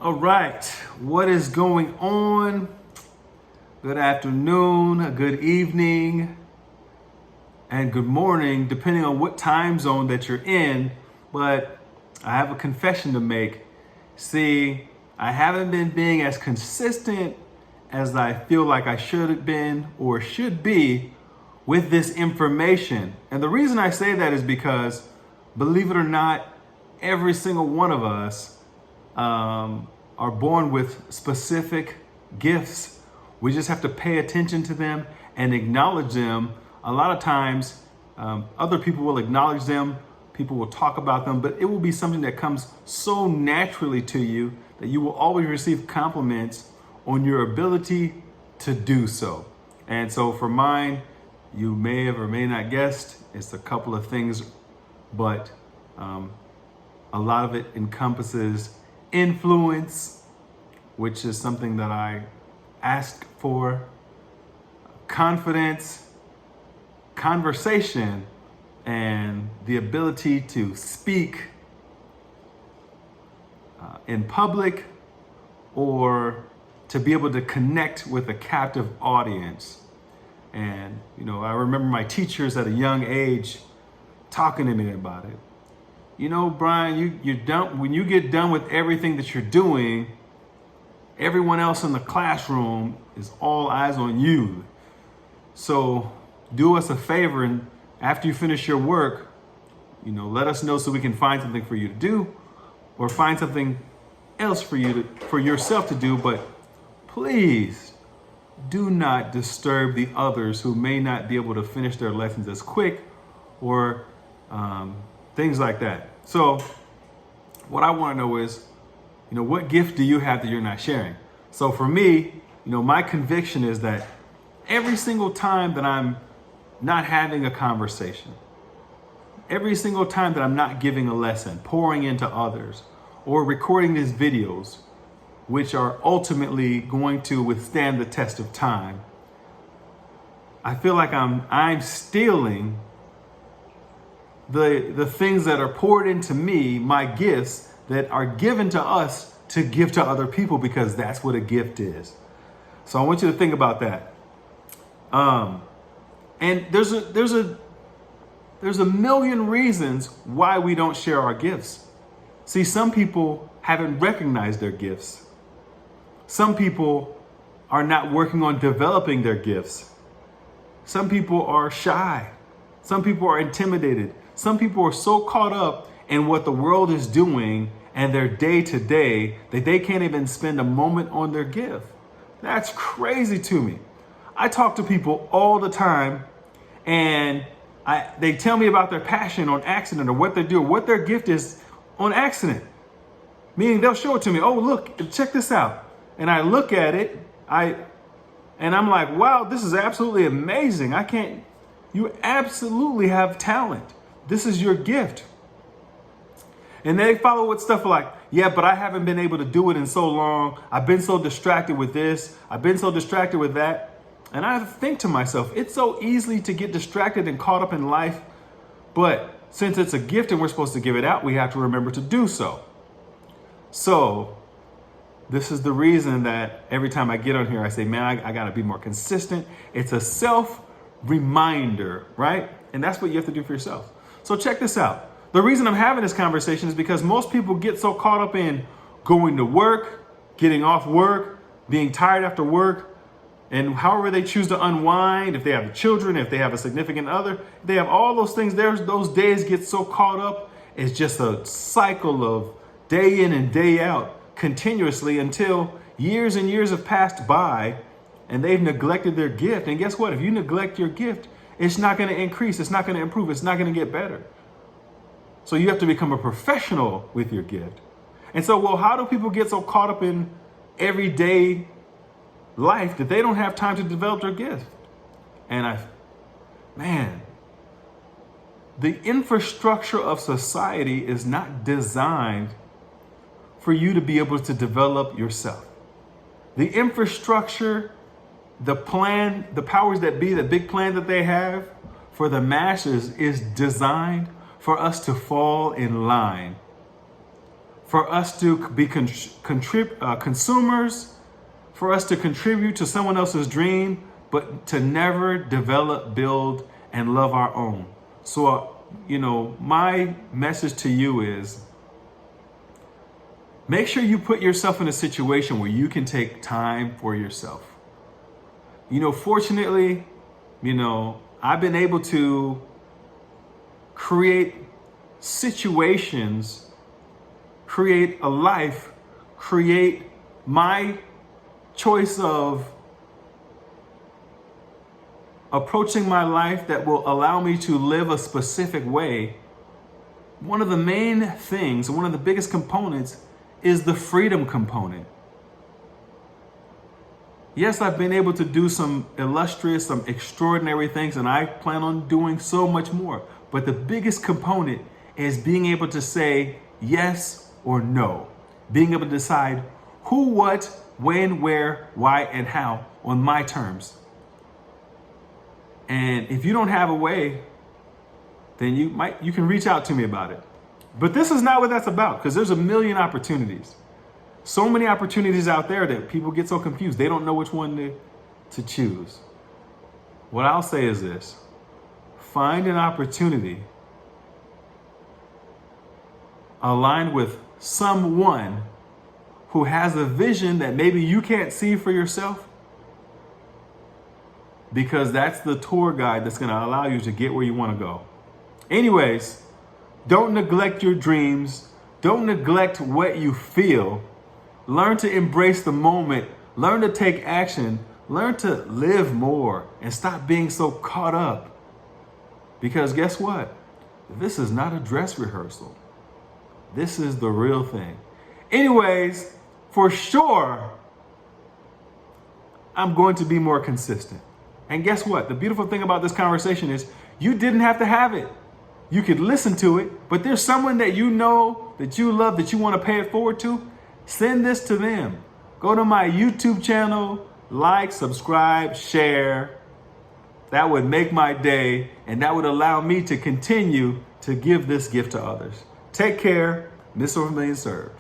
All right, what is going on? Good afternoon, good evening, and good morning, depending on what time zone that you're in. But I have a confession to make. See, I haven't been being as consistent as I feel like I should have been or should be with this information. And the reason I say that is because, believe it or not, every single one of us are born with specific gifts. We just have to pay attention to them and acknowledge them. A lot of times, other people will acknowledge them, people will talk about them, but it will be something that comes so naturally to you that you will always receive compliments on your ability to do so. And so for mine, you may have or may not guessed, it's a couple of things, but a lot of it encompasses influence, which is something that I asked for, confidence, conversation, and the ability to speak in public or to be able to connect with a captive audience. And, I remember my teachers at a young age talking to me about it. Brian, you're done. When you get done with everything that you're doing, everyone else in the classroom is all eyes on you. So do us a favor, and after you finish your work, let us know so we can find something for you to do or find something else for yourself to do. But please do not disturb the others who may not be able to finish their lessons as quick or things like that. So what I want to know is, what gift do you have that you're not sharing? So for me, my conviction is that every single time that I'm not having a conversation, every single time that I'm not giving a lesson, pouring into others, or recording these videos, which are ultimately going to withstand the test of time, I feel like I'm stealing the things that are poured into me, my gifts that are given to us to give to other people, because that's what a gift is. So I want you to think about that. And there's a million reasons why we don't share our gifts. See, some people haven't recognized their gifts. Some people are not working on developing their gifts. Some people are shy. Some people are intimidated. Some people are so caught up in what the world is doing and their day to day that they can't even spend a moment on their gift. That's crazy to me. I talk to people all the time, and they tell me about their passion on accident, or what they do, or what their gift is on accident. Meaning they'll show it to me. Oh, look, check this out. And I look at it, and I'm like, wow, this is absolutely amazing. You absolutely have talent. This is your gift. And they follow with stuff like, yeah, but I haven't been able to do it in so long. I've been so distracted with this. I've been so distracted with that. And I think to myself, it's so easy to get distracted and caught up in life. But since it's a gift and we're supposed to give it out, we have to remember to do so. So this is the reason that every time I get on here, I say, man, I got to be more consistent. It's a self-reminder, right? And that's what you have to do for yourself. So check this out. The reason I'm having this conversation is because most people get so caught up in going to work, getting off work, being tired after work, and however they choose to unwind, if they have children, if they have a significant other, they have all those things. Those days get so caught up. It's just a cycle of day in and day out continuously until years and years have passed by and they've neglected their gift. And guess what? If you neglect your gift, it's not going to increase. It's not going to improve. It's not going to get better. So you have to become a professional with your gift. And so, how do people get so caught up in everyday life that they don't have time to develop their gift? And the infrastructure of society is not designed for you to be able to develop yourself. The infrastructure, the plan, the powers that be, the big plan that they have for the masses is designed for us to fall in line for us to be consumers, for us to contribute to someone else's dream, but to never develop, build, and love our own. So, my message to you is make sure you put yourself in a situation where you can take time for yourself. Fortunately, I've been able to create situations, create a life, create my choice of approaching my life that will allow me to live a specific way. One of the main things, one of the biggest components is the freedom component. Yes, I've been able to do some illustrious, some extraordinary things, and I plan on doing so much more. But the biggest component is being able to say yes or no. Being able to decide who, what, when, where, why, and how on my terms. And if you don't have a way, then you can reach out to me about it. But this is not what that's about, because there's a million opportunities. So many opportunities out there that people get so confused. They don't know which one to choose. What I'll say is this: find an opportunity aligned with someone who has a vision that maybe you can't see for yourself, because that's the tour guide that's going to allow you to get where you want to go. Anyways, don't neglect your dreams. Don't neglect what you feel. Learn to embrace the moment. Learn to take action. Learn to live more and stop being so caught up. Because guess what? This is not a dress rehearsal. This is the real thing. Anyways, for sure, I'm going to be more consistent. And guess what? The beautiful thing about this conversation is you didn't have to have it. You could listen to it, but there's someone that you know, that you love, that you want to pay it forward to. Send this to them. Go to my YouTube channel, like, subscribe, share. That would make my day, and that would allow me to continue to give this gift to others. Take care. Miss Over Million served.